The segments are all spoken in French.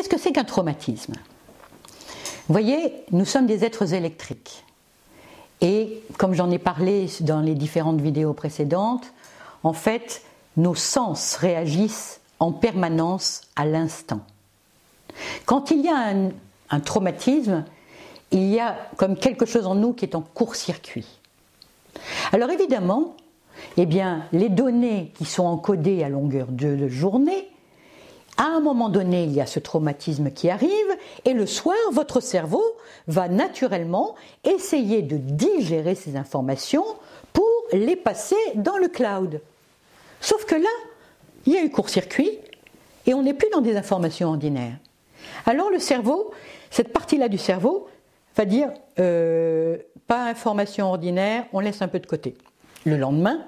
Qu'est-ce que c'est qu'un traumatisme? Vous voyez, nous sommes des êtres électriques. Et comme j'en ai parlé dans les différentes vidéos précédentes, en fait, nos sens réagissent en permanence à l'instant. Quand il y a un traumatisme, il y a comme quelque chose en nous qui est en court-circuit. Alors évidemment, eh bien, les données qui sont encodées à longueur de journée, à un moment donné, il y a ce traumatisme qui arrive et le soir, votre cerveau va naturellement essayer de digérer ces informations pour les passer dans le cloud. Sauf que là, il y a eu court-circuit et on n'est plus dans des informations ordinaires. Alors le cerveau, cette partie-là du cerveau, va dire pas information ordinaire, on laisse un peu de côté. Le lendemain,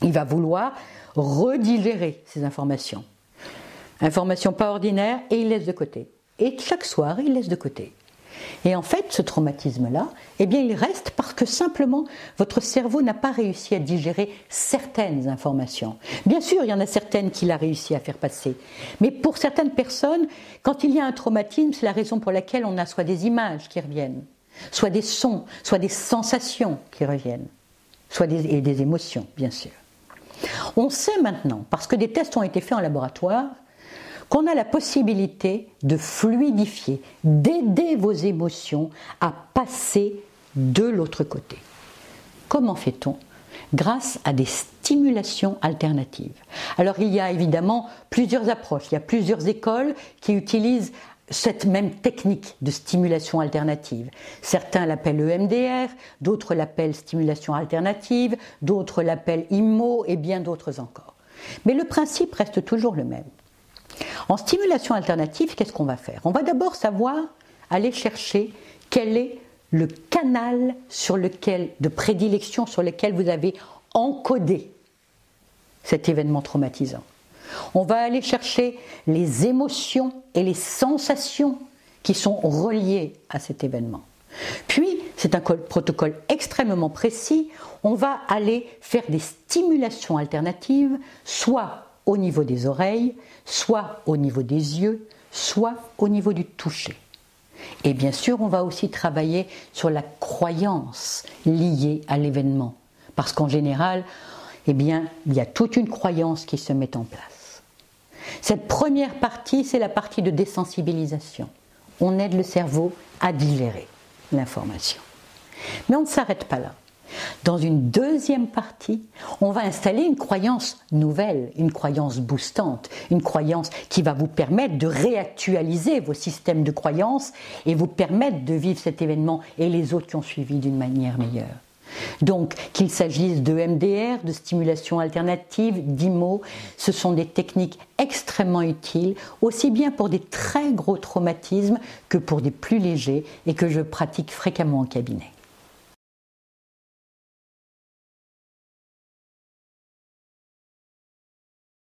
il va vouloir redigérer ces informations. Information pas ordinaire et il laisse de côté. Et chaque soir, il laisse de côté. Et en fait, ce traumatisme-là, eh bien, il reste parce que simplement, votre cerveau n'a pas réussi à digérer certaines informations. Bien sûr, il y en a certaines qu'il a réussi à faire passer. Mais pour certaines personnes, quand il y a un traumatisme, c'est la raison pour laquelle on a soit des images qui reviennent, soit des sons, soit des sensations qui reviennent, et des émotions, bien sûr. On sait maintenant, parce que des tests ont été faits en laboratoire, qu'on a la possibilité de fluidifier, d'aider vos émotions à passer de l'autre côté. Comment fait-on? Grâce à des stimulations alternatives. Alors il y a évidemment plusieurs approches, il y a plusieurs écoles qui utilisent cette même technique de stimulation alternative. Certains l'appellent EMDR, d'autres l'appellent stimulation alternative, d'autres l'appellent IMO et bien d'autres encore. Mais le principe reste toujours le même. En stimulation alternative, qu'est-ce qu'on va faire? On va d'abord aller chercher quel est le canal de prédilection sur lequel vous avez encodé cet événement traumatisant. On va aller chercher les émotions et les sensations qui sont reliées à cet événement. Puis, c'est un protocole extrêmement précis, on va aller faire des stimulations alternatives, soit au niveau des oreilles, soit au niveau des yeux, soit au niveau du toucher. Et bien sûr, on va aussi travailler sur la croyance liée à l'événement. Parce qu'en général, eh bien, il y a toute une croyance qui se met en place. Cette première partie, c'est la partie de désensibilisation. On aide le cerveau à digérer l'information. Mais on ne s'arrête pas là. Dans une deuxième partie, on va installer une croyance nouvelle, une croyance boostante, une croyance qui va vous permettre de réactualiser vos systèmes de croyances et vous permettre de vivre cet événement et les autres qui ont suivi d'une manière meilleure. Donc, qu'il s'agisse de MDR, de stimulation alternative, d'IMO, ce sont des techniques extrêmement utiles, aussi bien pour des très gros traumatismes que pour des plus légers et que je pratique fréquemment en cabinet.